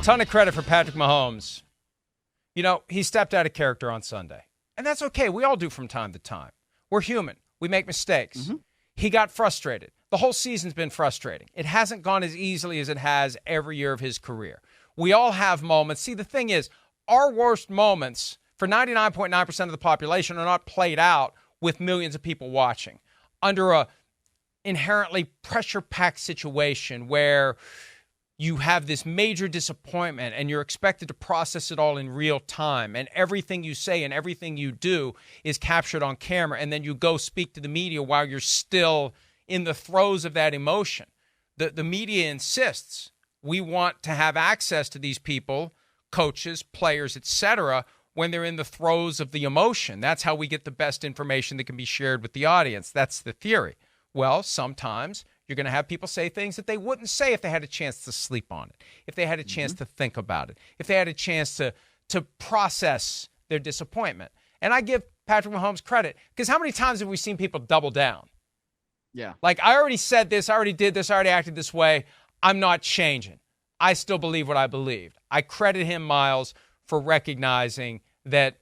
Ton of credit for Patrick Mahomes. You know, he stepped out of character on Sunday. And that's okay. We all do from time to time. We're human. We make mistakes. Mm-hmm. He got frustrated. The whole season's been frustrating. It hasn't gone as easily as it has every year of his career. We all have moments. See, the thing is, our worst moments for 99.9% of the population are not played out with millions of people watching under a inherently pressure-packed situation where you have this major disappointment and you're expected to process it all in real time, and everything you say and everything you do is captured on camera, and then you go speak to the media while you're still in the throes of that emotion. The media insists we want to have access to these people, coaches, players, etc., when they're in the throes of the emotion. That's how we get the best information that can be shared with the audience. That's the theory. Well, sometimes you're going to have people say things that they wouldn't say if they had a chance to sleep on it, if they had a chance to think about it, if they had a chance to process their disappointment. And I give Patrick Mahomes credit, because how many times have we seen people double down? Yeah. Like, I already said this, I already did this, I already acted this way. I'm not changing. I still believe what I believed. I credit him, Myles, for recognizing that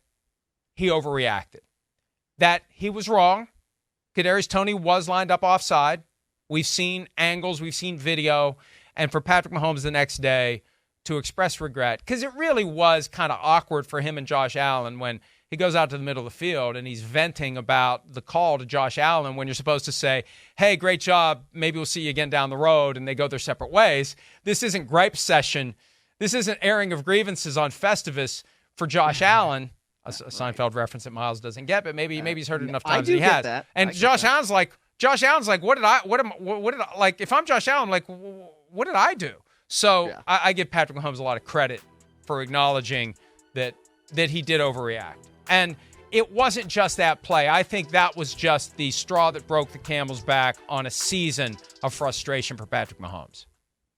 he overreacted, that he was wrong. Kadarius Toney was lined up offside. We've seen angles, we've seen video, and for Patrick Mahomes the next day to express regret, because it really was kind of awkward for him and Josh Allen when he goes out to the middle of the field and he's venting about the call to Josh Allen when you're supposed to say, hey, great job, maybe we'll see you again down the road, and they go their separate ways. This isn't gripe session. This isn't airing of grievances on Festivus for Josh Allen, a Seinfeld reference that Myles doesn't get, but maybe he's heard it enough times that he has. That. And Josh Allen's like, what did I, like, if I'm Josh Allen, like, what did I do? So yeah. I give Patrick Mahomes a lot of credit for acknowledging that he did overreact. And it wasn't just that play. I think that was just the straw that broke the camel's back on a season of frustration for Patrick Mahomes.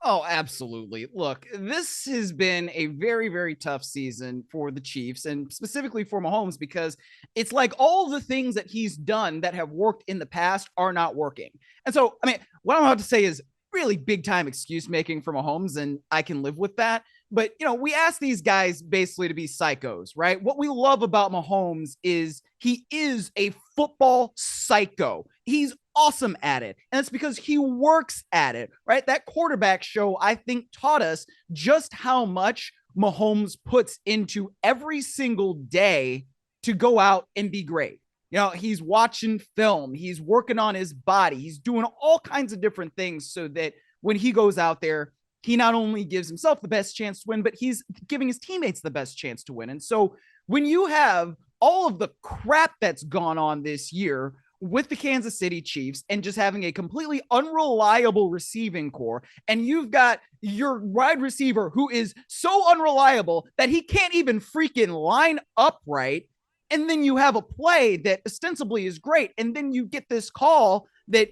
Oh, absolutely. Look, this has been a very, very tough season for the Chiefs, and specifically for Mahomes, because it's like all the things that he's done that have worked in the past are not working. And so, I mean, what I'm about to say is really big time excuse making for Mahomes, and I can live with that. But, you know, we ask these guys basically to be psychos, right? What we love about Mahomes is he is a football psycho. He's awesome at it. And it's because he works at it, right? That quarterback show, I think, taught us just how much Mahomes puts into every single day to go out and be great. You know, he's watching film, he's working on his body, he's doing all kinds of different things so that when he goes out there, he not only gives himself the best chance to win, but he's giving his teammates the best chance to win. And so when you have all of the crap that's gone on this year with the Kansas City Chiefs and just having a completely unreliable receiving core, and you've got your wide receiver who is so unreliable that he can't even freaking line up right, and then you have a play that ostensibly is great, and then you get this call that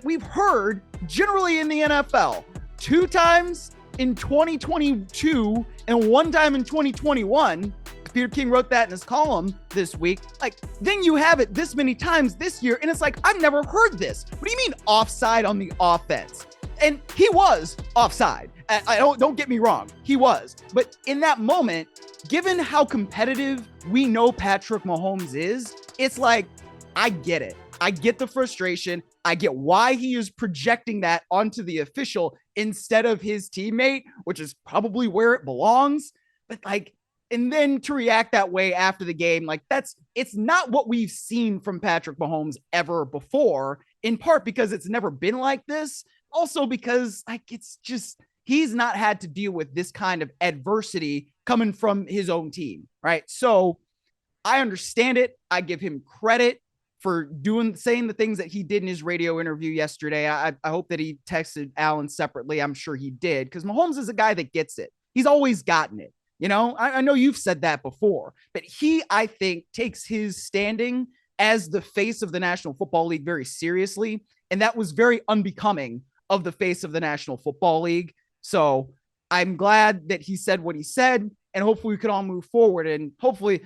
we've heard generally in the NFL 2 times in 2022 and 1 time in 2021. Peter King wrote that in his column this week. Like, then you have it this many times this year, and it's like, I've never heard this. What do you mean offside on the offense? And he was offside. I don't get me wrong, he was. But in that moment, given how competitive we know Patrick Mahomes is, it's like, I get it. I get the frustration. I get why he is projecting that onto the official instead of his teammate, which is probably where it belongs. But like, and then to react that way after the game, like it's not what we've seen from Patrick Mahomes ever before, in part because it's never been like this. Also because like, it's just, he's not had to deal with this kind of adversity coming from his own team. Right. So I understand it. I give him credit for saying the things that he did in his radio interview yesterday. I hope that he texted Allen separately. I'm sure he did, because Mahomes is a guy that gets it. He's always gotten it. You know, I know you've said that before, but he, I think, takes his standing as the face of the National Football League very seriously. And that was very unbecoming of the face of the National Football League. So I'm glad that he said what he said, and hopefully we can all move forward. And hopefully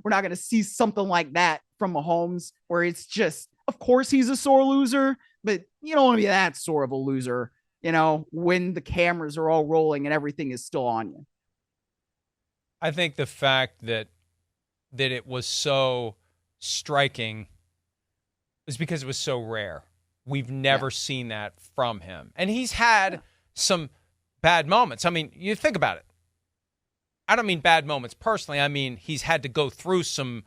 we're not going to see something like that from Mahomes, where it's just, of course he's a sore loser, but you don't want to be that sore of a loser when the cameras are all rolling and everything is still on you. I think the fact that it was so striking is because it was so rare. We've never seen that from him. And he's had some bad moments. I mean, you think about it. I don't mean bad moments personally. I mean, he's had to go through some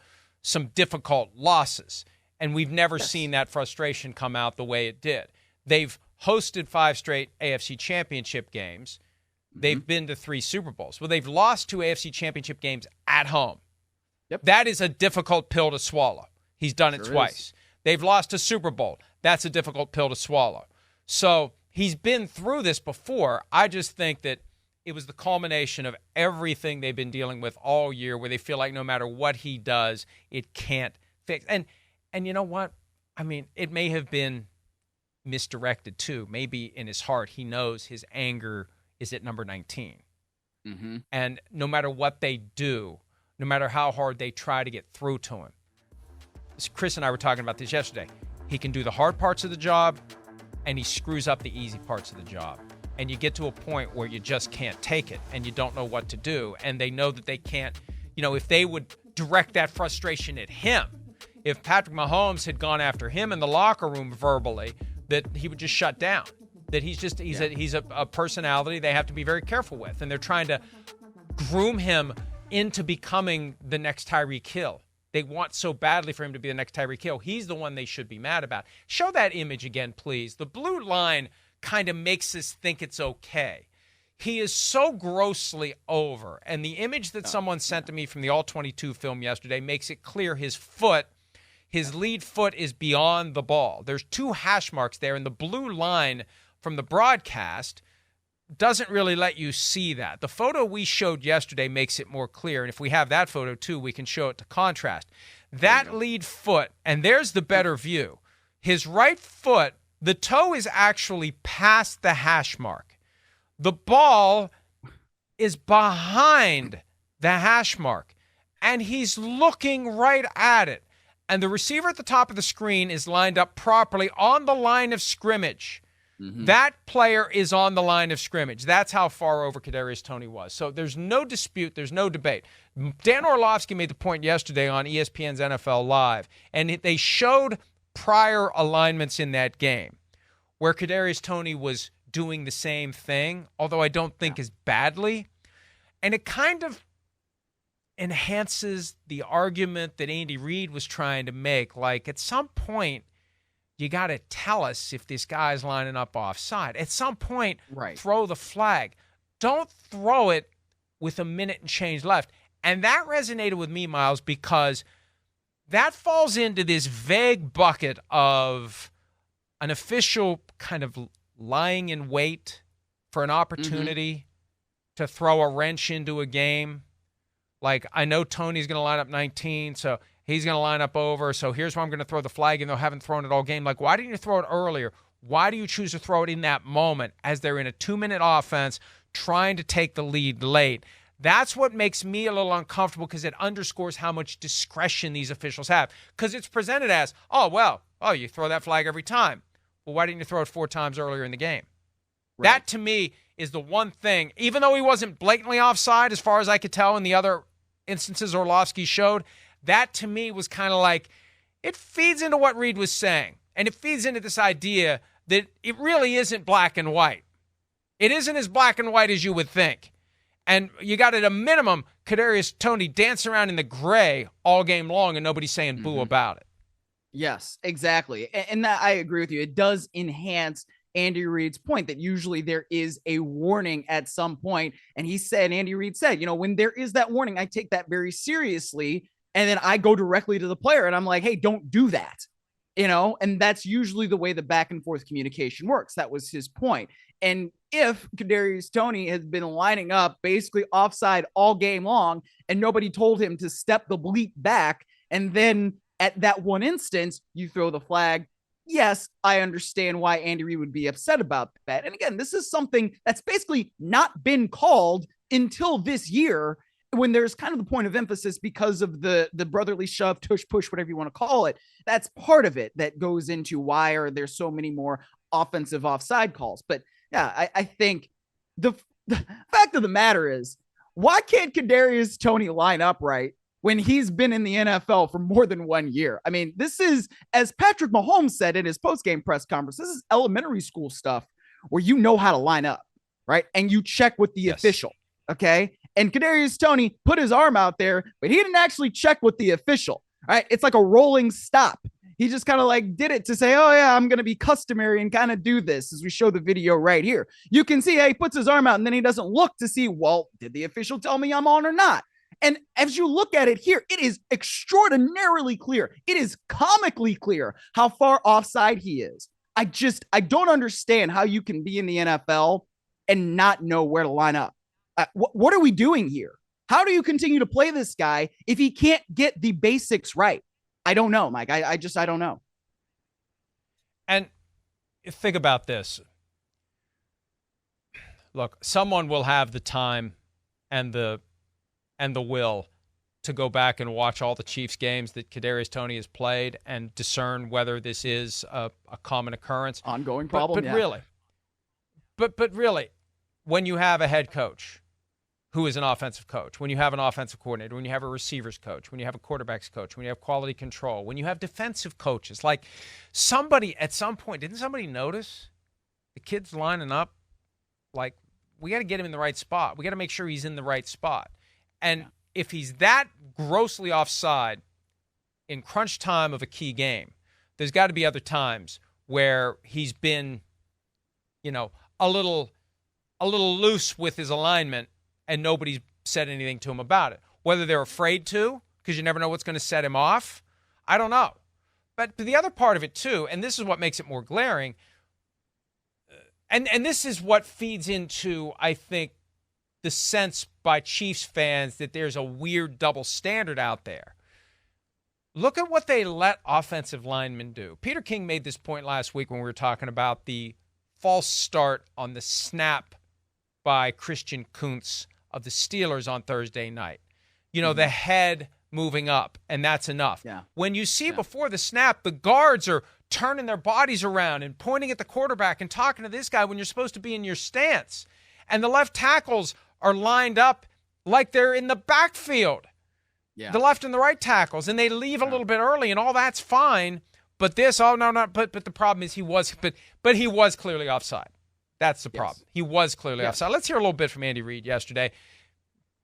difficult losses. And we've never seen that frustration come out the way it did. They've hosted 5 straight AFC championship games. They've been to 3 Super Bowls. Well, they've lost 2 AFC championship games at home. Yep. That is a difficult pill to swallow. He's done it twice. They've lost a Super Bowl. That's a difficult pill to swallow. So he's been through this before. I just think that it was the culmination of everything they've been dealing with all year, where they feel like no matter what he does, it can't fix. And you know what? I mean, it may have been misdirected too. Maybe in his heart, he knows his anger is at number 19. And no matter what they do, no matter how hard they try to get through to him, Chris and I were talking about this yesterday. He can do the hard parts of the job, and he screws up the easy parts of the job. And you get to a point where you just can't take it, and you don't know what to do. And they know that they can't, if they would direct that frustration at him, if Patrick Mahomes had gone after him in the locker room verbally, that he would just shut down. That he's a personality they have to be very careful with. And they're trying to groom him into becoming the next Tyreek Hill. They want so badly for him to be the next Tyreek Hill. He's the one they should be mad about. Show that image again, please. The blue line kind of makes us think it's okay. He is so grossly over. And the image that someone sent to me from the All-22 film yesterday makes it clear his lead foot is beyond the ball. There's 2 hash marks there, and the blue line from the broadcast doesn't really let you see that. The photo we showed yesterday makes it more clear, and if we have that photo too, we can show it to contrast. That lead foot, and there's the better view. His right foot, the toe is actually past the hash mark. The ball is behind the hash mark, and he's looking right at it. And the receiver at the top of the screen is lined up properly on the line of scrimmage. That player is on the line of scrimmage. That's how far over Kadarius Toney was. So there's no dispute. There's no debate. Dan Orlovsky made the point yesterday on ESPN's NFL Live, and they showed prior alignments in that game where Kadarius Toney was doing the same thing, although I don't think as badly. And it kind of enhances the argument that Andy Reid was trying to make. Like, at some point, you got to tell us if this guy's lining up offside. At some point, throw the flag. Don't throw it with a minute and change left. And that resonated with me, Myles, because that falls into this vague bucket of an official kind of lying in wait for an opportunity to throw a wrench into a game. Like, I know Tony's going to line up 19, so he's going to line up over, so here's where I'm going to throw the flag, and they haven't thrown it all game. Like, why didn't you throw it earlier? Why do you choose to throw it in that moment as they're in a 2-minute offense trying to take the lead late? That's what makes me a little uncomfortable, because it underscores how much discretion these officials have. Because it's presented as, you throw that flag every time. Well, why didn't you throw it 4 times earlier in the game? That, to me, is the one thing, even though he wasn't blatantly offside as far as I could tell in the other instances Orlovsky showed, that to me was kind of like, it feeds into what Reid was saying. And it feeds into this idea that it really isn't black and white. It isn't as black and white as you would think. And you got, at a minimum, Kadarius Toney dancing around in the gray all game long and nobody's saying boo about it. Yes, exactly. And that, I agree with you. It does enhance Andy Reid's point that usually there is a warning at some point. And Andy Reid said, when there is that warning, I take that very seriously. And then I go directly to the player and I'm like, hey, don't do that. And that's usually the way the back and forth communication works. That was his point. And if Kadarius Toney has been lining up basically offside all game long and nobody told him to step the bleep back, and then at that one instance, you throw the flag. Yes, I understand why Andy Reid would be upset about that. And again, this is something that's basically not been called until this year, when there's kind of the point of emphasis because of the brotherly shove, tush, push, whatever you want to call it. That's part of it that goes into why are there so many more offensive offside calls. But Yeah, I think the fact of the matter is, why can't Kadarius Toney line up right when he's been in the NFL for more than 1 year? I mean, this is, as Patrick Mahomes said in his post-game press conference, this is elementary school stuff where you know how to line up, right? And you check with the official, okay? And Kadarius Toney put his arm out there, but he didn't actually check with the official, right? It's like a rolling stop. He just kind of like did it to say, oh yeah, I'm going to be customary and kind of do this, as we show the video right here. You can see, he puts his arm out and then he doesn't look to see, well, did the official tell me I'm on or not? And as you look at it here, it is extraordinarily clear. It is comically clear how far offside he is. I don't understand how you can be in the NFL and not know where to line up. What are we doing here? How do you continue to play this guy if he can't get the basics right? I don't know, Mike. I don't know. And think about this. Look, someone will have the time and the will to go back and watch all the Chiefs games that Kadarius Toney has played and discern whether this is a common occurrence. Ongoing problem, but really, but really, when you have a head coach who is an offensive coach, when you have an offensive coordinator, when you have a receivers coach, when you have a quarterbacks coach, when you have quality control, when you have defensive coaches, like somebody at some point, didn't somebody notice the kid's lining up? Like, we got to get him in the right spot. We got to make sure he's in the right spot. And if he's that grossly offside in crunch time of a key game, there's got to be other times where he's been, a little loose with his alignment and nobody's said anything to him about it. Whether they're afraid to, because you never know what's going to set him off, I don't know. But the other part of it too, and this is what makes it more glaring, and this is what feeds into, I think, the sense by Chiefs fans that there's a weird double standard out there. Look at what they let offensive linemen do. Peter King made this point last week when we were talking about the false start on the snap by Christian Kuntz of the Steelers on Thursday night. The head moving up, and that's enough. Yeah. When you see before the snap, the guards are turning their bodies around and pointing at the quarterback and talking to this guy when you're supposed to be in your stance. And the left tackles are lined up like they're in the backfield. Yeah. The left and the right tackles, and they leave a little bit early, and all that's fine. But this, but the problem is he was clearly offside. That's the problem. He was clearly offside. Let's hear a little bit from Andy Reid yesterday.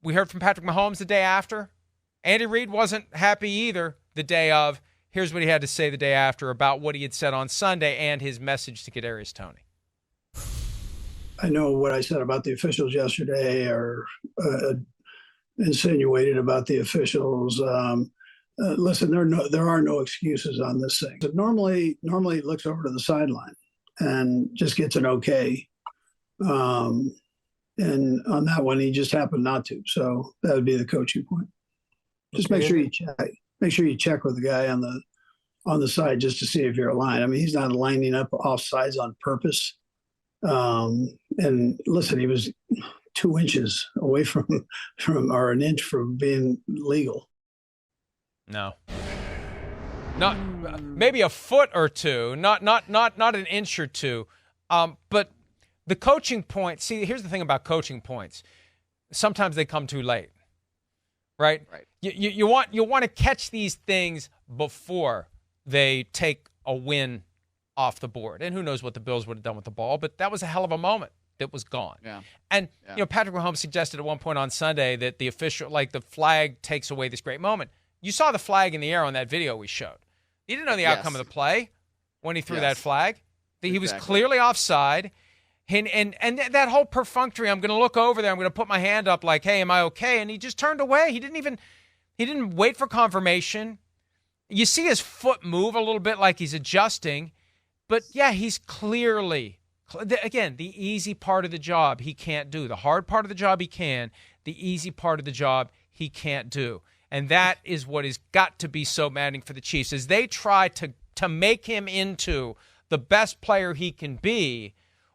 We heard from Patrick Mahomes the day after. Andy Reid wasn't happy either the day of. Here's what he had to say the day after about what he had said on Sunday and his message to Kadarius Toney. I know what I said about the officials yesterday or insinuated about the officials. Listen, there are no excuses on this thing. So normally it looks over to the sideline and just gets an okay. And on that one, he just happened not to. So that would be the coaching point. Just make sure you check. Make sure you check with the guy on the side just to see if you're aligned. I mean, he's not lining up offsides on purpose. And listen, he was 2 inches away from or an inch from being legal. No. Not maybe a foot or two, not an inch or two. But the coaching point, see, here's the thing about coaching points. Sometimes they come too late. Right? You want to catch these things before they take a win off the board. And who knows what the Bills would have done with the ball, but that was a hell of a moment that was gone. Yeah. And Patrick Mahomes suggested at one point on Sunday that the official, like the flag takes away this great moment. You saw the flag in the air on that video we showed. You didn't know the outcome of the play when he threw that flag. He was clearly offside. And that whole perfunctory, I'm going to look over there, I'm going to put my hand up like, hey, am I okay? And he just turned away. He didn't wait for confirmation. You see his foot move a little bit like he's adjusting. But, yeah, he's clearly, again, the easy part of the job he can't do. The hard part of the job he can. The easy part of the job he can't do. And that is what has got to be so maddening for the Chiefs. As they try to make him into the best player he can be,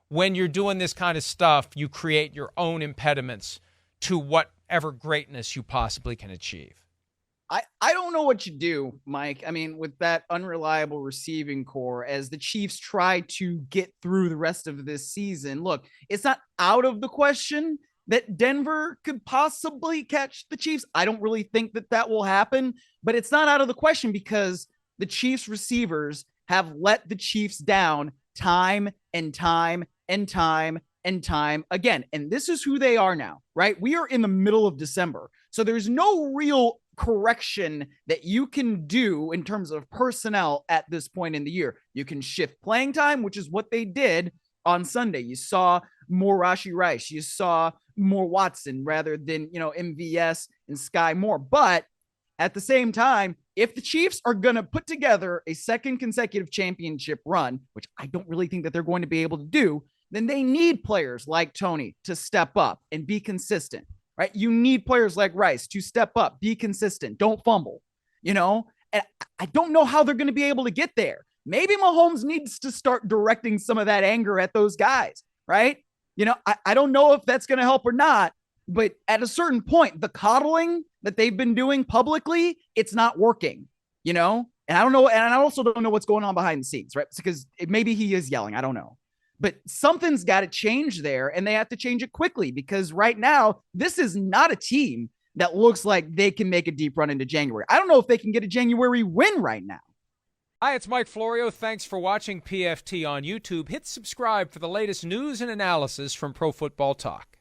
when you're doing this kind of stuff, you create your own impediments to whatever greatness you possibly can achieve. I don't know what you do, Mike. I mean, with that unreliable receiving core, as the Chiefs try to get through the rest of this season, look, it's not out of the question that Denver could possibly catch the Chiefs. I don't really think that that will happen, but it's not out of the question because the Chiefs receivers have let the Chiefs down time and time and time and time again. And this is who they are now, right? We are in the middle of December. So there's no real correction that you can do in terms of personnel at this point in the year. You can shift playing time, which is what they did on Sunday. You saw more Rashee Rice. You saw more Watson rather than, MVS and Sky Moore. But at the same time, if the Chiefs are going to put together a second consecutive championship run, which I don't really think that they're going to be able to do, then they need players like Toney to step up and be consistent, right? You need players like Rice to step up, be consistent, don't fumble, and I don't know how they're going to be able to get there. Maybe Mahomes needs to start directing some of that anger at those guys, right? I don't know if that's going to help or not, but at a certain point, the coddling that they've been doing publicly, it's not working, and I don't know. And I also don't know what's going on behind the scenes, right? Because maybe he is yelling. I don't know. But something's got to change there, and they have to change it quickly because right now, this is not a team that looks like they can make a deep run into January. I don't know if they can get a January win right now. Hi, it's Mike Florio. Thanks for watching PFT on YouTube. Hit subscribe for the latest news and analysis from Pro Football Talk.